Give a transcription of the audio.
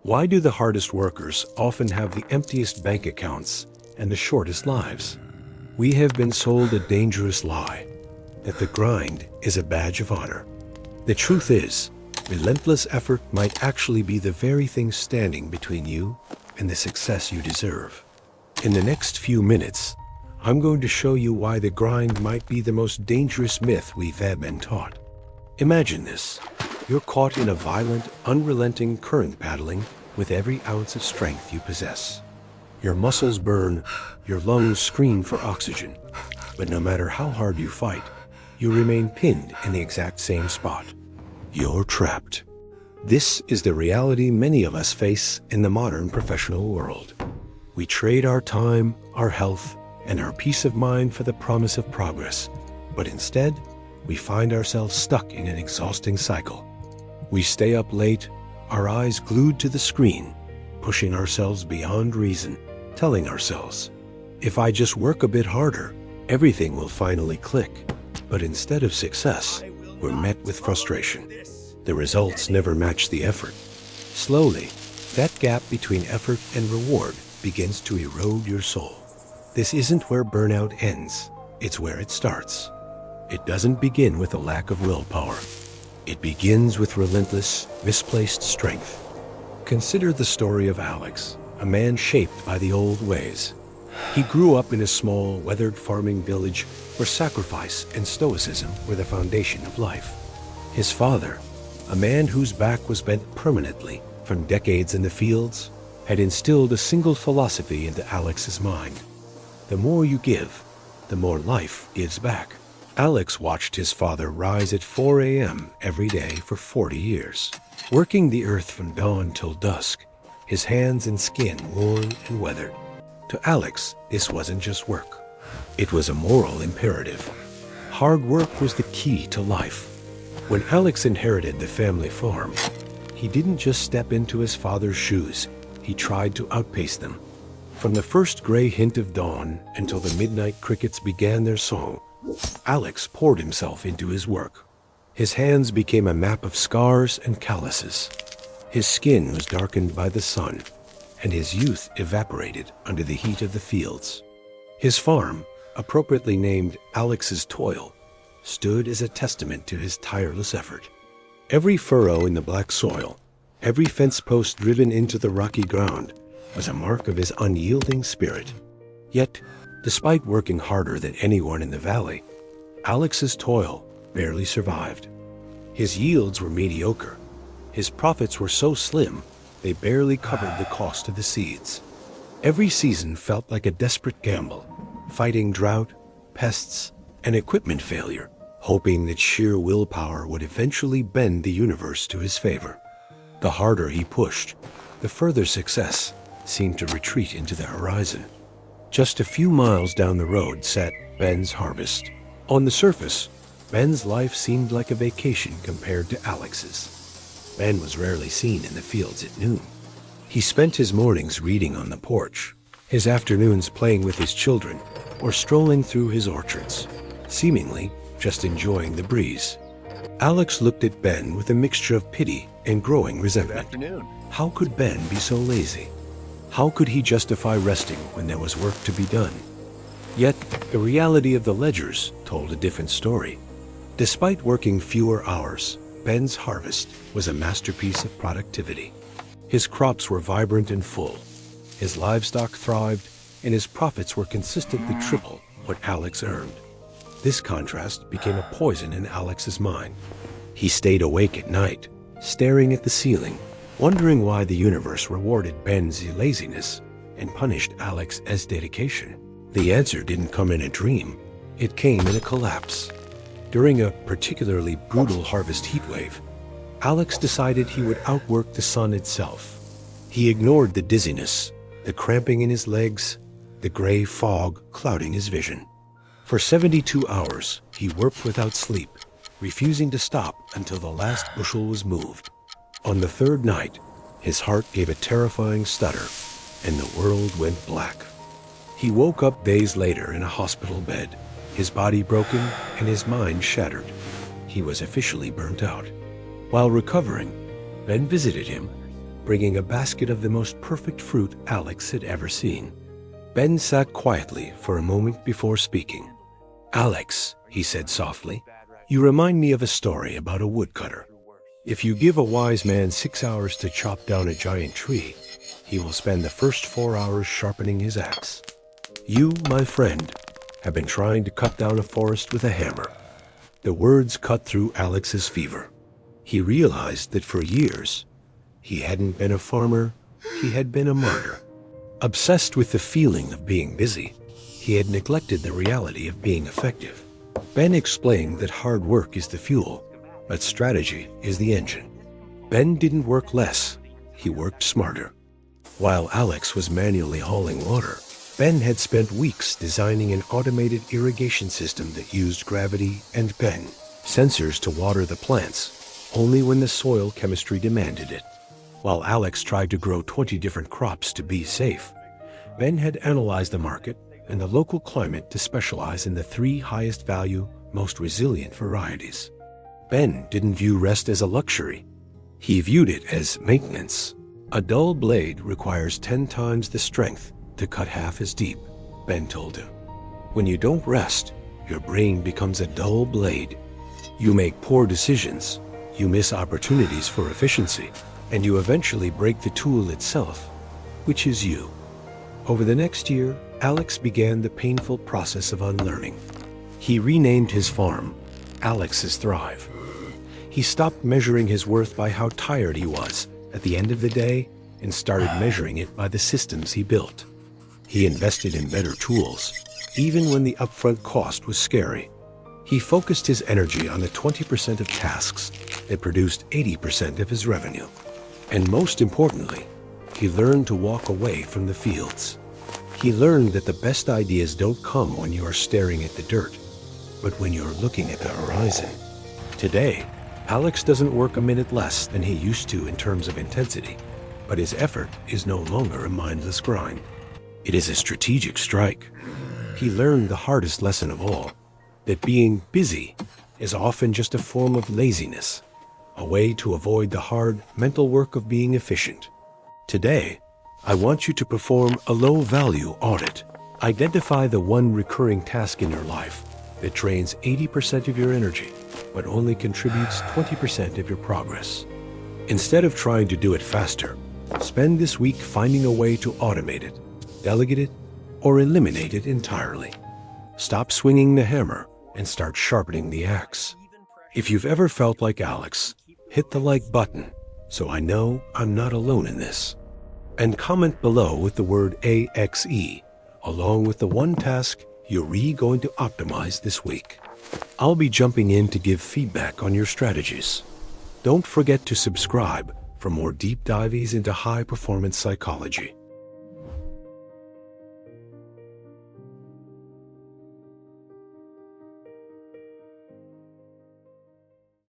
Why do the hardest workers often have the emptiest bank accounts and the shortest lives? We have been sold a dangerous lie, that the grind is a badge of honor. The truth is, relentless effort might actually be the very thing standing between you and the success you deserve. In the next few minutes, I'm going to show you why the grind might be the most dangerous myth we've ever been taught. Imagine this. You're caught in a violent, unrelenting current paddling with every ounce of strength you possess. Your muscles burn, your lungs scream for oxygen. But no matter how hard you fight, you remain pinned in the exact same spot. You're trapped. This is the reality many of us face in the modern professional world. We trade our time, our health, and our peace of mind for the promise of progress. But instead, we find ourselves stuck in an exhausting cycle. We stay up late, our eyes glued to the screen, pushing ourselves beyond reason, telling ourselves, if I just work a bit harder, everything will finally click. But instead of success, we're met with frustration. The results never match the effort. Slowly, that gap between effort and reward begins to erode your soul. This isn't where burnout ends, it's where it starts. It doesn't begin with a lack of willpower. It begins with relentless, misplaced strength. Consider the story of Alex, a man shaped by the old ways. He grew up in a small, weathered farming village where sacrifice and stoicism were the foundation of life. His father, a man whose back was bent permanently from decades in the fields, had instilled a single philosophy into Alex's mind. The more you give, the more life gives back. Alex watched his father rise at 4 a.m. every day for 40 years, working the earth from dawn till dusk, his hands and skin worn and weathered. To Alex, this wasn't just work. It was a moral imperative. Hard work was the key to life. When Alex inherited the family farm, he didn't just step into his father's shoes, he tried to outpace them. From the first gray hint of dawn until the midnight crickets began their song, Alex poured himself into his work. His hands became a map of scars and calluses. His skin was darkened by the sun, and his youth evaporated under the heat of the fields. His farm, appropriately named Alex's Toil, stood as a testament to his tireless effort. Every furrow in the black soil, every fence post driven into the rocky ground, was a mark of his unyielding spirit. Yet, despite working harder than anyone in the valley, Alex's Toil barely survived. His yields were mediocre. His profits were so slim, they barely covered the cost of the seeds. Every season felt like a desperate gamble, fighting drought, pests, and equipment failure, hoping that sheer willpower would eventually bend the universe to his favor. The harder he pushed, the further success seemed to retreat into the horizon. Just a few miles down the road sat Ben's harvest. On the surface, Ben's life seemed like a vacation compared to Alex's. Ben was rarely seen in the fields at noon. He spent his mornings reading on the porch, his afternoons playing with his children, or strolling through his orchards, seemingly just enjoying the breeze. Alex looked at Ben with a mixture of pity and growing resentment. Good afternoon. How could Ben be so lazy? How could he justify resting when there was work to be done? Yet, the reality of the ledgers told a different story. Despite working fewer hours, Ben's harvest was a masterpiece of productivity. His crops were vibrant and full. His livestock thrived, and his profits were consistently triple what Alex earned. This contrast became a poison in Alex's mind. He stayed awake at night, staring at the ceiling, wondering why the universe rewarded Ben's laziness and punished Alex's dedication. The answer didn't come in a dream. It came in a collapse. During a particularly brutal harvest heatwave, Alex decided he would outwork the sun itself. He ignored the dizziness, the cramping in his legs, the gray fog clouding his vision. For 72 hours, he worked without sleep, refusing to stop until the last bushel was moved. On the third night, his heart gave a terrifying stutter, and the world went black. He woke up days later in a hospital bed, his body broken and his mind shattered. He was officially burnt out. While recovering, Ben visited him, bringing a basket of the most perfect fruit Alex had ever seen. Ben sat quietly for a moment before speaking. "Alex," he said softly, "you remind me of a story about a woodcutter. If you give a wise man 6 hours to chop down a giant tree, he will spend the first 4 hours sharpening his axe. You, my friend, have been trying to cut down a forest with a hammer." The words cut through Alex's fever. He realized that for years, he hadn't been a farmer, he had been a martyr. Obsessed with the feeling of being busy, he had neglected the reality of being effective. Ben explained that hard work is the fuel, but strategy is the engine. Ben didn't work less, he worked smarter. While Alex was manually hauling water, Ben had spent weeks designing an automated irrigation system that used gravity and sensors to water the plants only when the soil chemistry demanded it. While Alex tried to grow 20 different crops to be safe, Ben had analyzed the market and the local climate to specialize in the 3 highest value, most resilient varieties. Ben didn't view rest as a luxury. He viewed it as maintenance. A dull blade requires 10 times the strength to cut half as deep, Ben told him. When you don't rest, your brain becomes a dull blade. You make poor decisions, you miss opportunities for efficiency, and you eventually break the tool itself, which is you. Over the next year, Alex began the painful process of unlearning. He renamed his farm Alex's Thrive. He stopped measuring his worth by how tired he was at the end of the day and started measuring it by the systems he built. He invested in better tools, even when the upfront cost was scary. He focused his energy on the 20% of tasks that produced 80% of his revenue. And most importantly, he learned to walk away from the fields. He learned that the best ideas don't come when you are staring at the dirt, but when you're looking at the horizon. Today, Alex doesn't work a minute less than he used to in terms of intensity, but his effort is no longer a mindless grind. It is a strategic strike. He learned the hardest lesson of all, that being busy is often just a form of laziness, a way to avoid the hard mental work of being efficient. Today, I want you to perform a low-value audit. Identify the one recurring task in your life that drains 80% of your energy, but only contributes 20% of your progress. Instead of trying to do it faster, spend this week finding a way to automate it, delegate it, or eliminate it entirely. Stop swinging the hammer and start sharpening the axe. If you've ever felt like Alex, hit the like button so I know I'm not alone in this. And comment below with the word AXE, along with the one task you're going to optimize this week. I'll be jumping in to give feedback on your strategies. Don't forget to subscribe for more deep dives into high-performance psychology.